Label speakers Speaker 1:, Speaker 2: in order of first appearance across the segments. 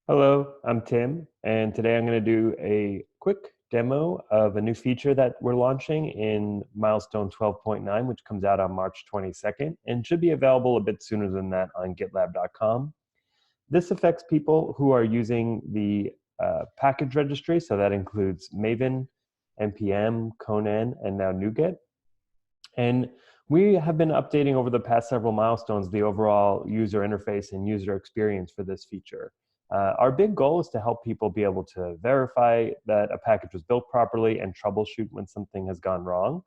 Speaker 1: Hello, I'm Tim, and today I'm going to do a quick demo of a new feature that we're launching in Milestone 12.9, which comes out on March 22nd and should be available a bit sooner than that on GitLab.com. This affects people who are using the package registry, so that includes Maven, NPM, Conan, and now NuGet. And we have been updating over the past several milestones the overall user interface and user experience for this feature. Our big goal is to help people be able to verify that a package was built properly and troubleshoot when something has gone wrong.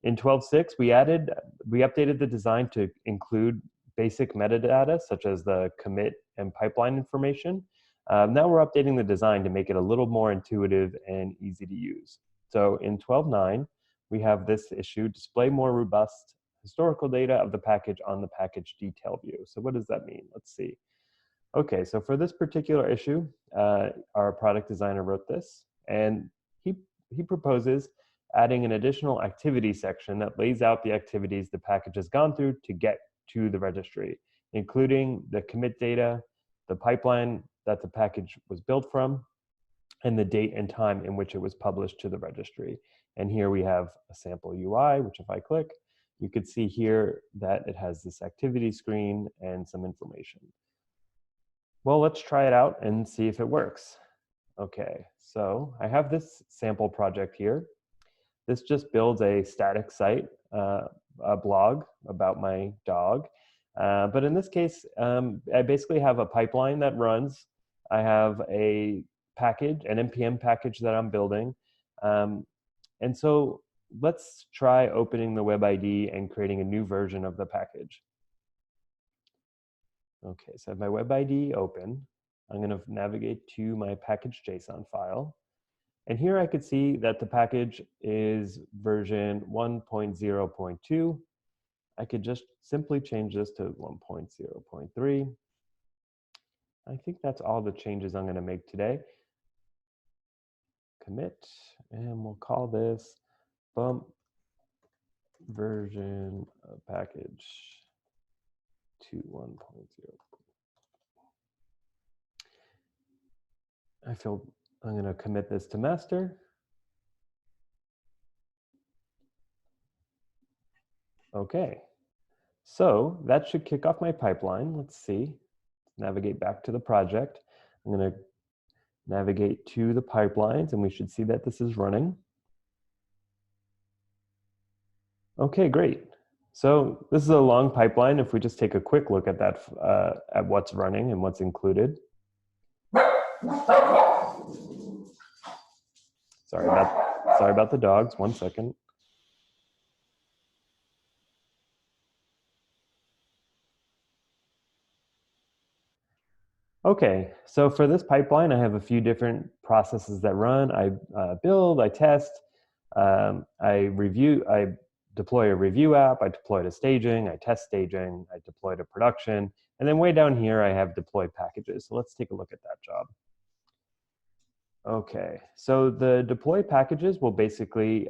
Speaker 1: In 12.6, we updated the design to include basic metadata such as the commit and pipeline information. Now we're updating the design to make it a little more intuitive and easy to use. So in 12.9, we have this issue: display more robust historical data of the package on the package detail view. So what does that mean? Let's see. Okay, so for this particular issue, our product designer wrote this, and he proposes adding an additional activity section that lays out the activities the package has gone through to get to the registry, including the commit data, the pipeline that the package was built from, and the date and time in which it was published to the registry. And here we have a sample UI, which if I click, you could see here that it has this activity screen and some information. Well, let's try it out and see if it works. Okay, so I have this sample project here. This just builds a static site, a blog about my dog. But in this case, I basically have a pipeline that runs. I have a package, an NPM package that I'm building. And so let's try opening the web ID and creating a new version of the package. Okay, so I have my web ID open. I'm going to navigate to my package.json file. And here I could see that the package is version 1.0.2. I could just simply change this to 1.0.3. I think that's all the changes I'm going to make today. Commit, and we'll call this bump version of package to 1.0. I'm going to commit this to master. Okay, so that should kick off my pipeline. Let's see. Navigate back to the project. I'm going to navigate to the pipelines, and we should see that this is running. Okay, great. So this is a long pipeline. If we just take a quick look at that, at what's running and what's included. Sorry about the dogs. 1 second. Okay, so for this pipeline, I have a few different processes that run. I build, I test, I deploy a review app, I deploy to staging, I test staging, I deploy to production, and then way down here I have deployed packages. So let's take a look at that job. Okay, so the deploy packages will basically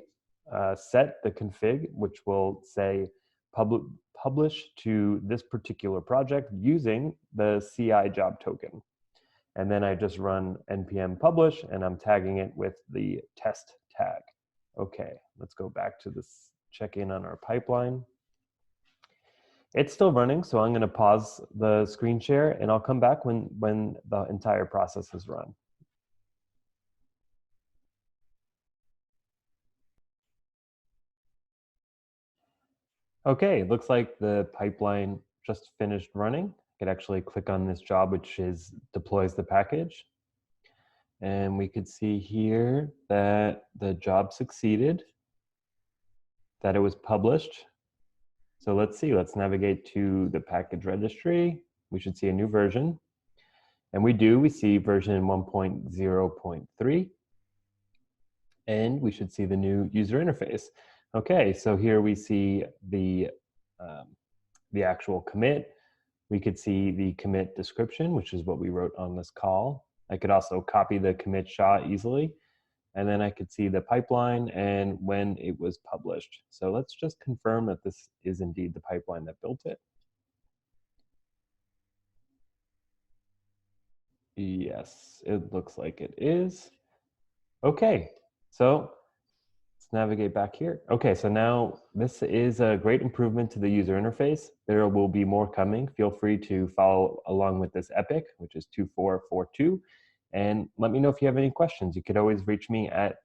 Speaker 1: set the config, which will say publish to this particular project using the CI job token. And then I just run npm publish, and I'm tagging it with the test tag. Okay, let's go back to this, check in on our pipeline. It's still running, so I'm going to pause the screen share, and I'll come back when the entire process has run. Okay, looks like the pipeline just finished running. I could actually click on this job, which deploys the package. And we could see here that the job succeeded, that it was published. So let's see, let's navigate to the package registry. We should see a new version. And we see version 1.0.3. And we should see the new user interface. Okay, so here we see the actual commit. We could see the commit description, which is what we wrote on this call. I could also copy the commit SHA easily. And then I could see the pipeline and when it was published. So let's just confirm that this is indeed the pipeline that built it. Yes, it looks like it is. Okay, so let's navigate back here. Okay, so now this is a great improvement to the user interface. There will be more coming. Feel free to follow along with this epic, which is 2442. And let me know if you have any questions. You could always reach me at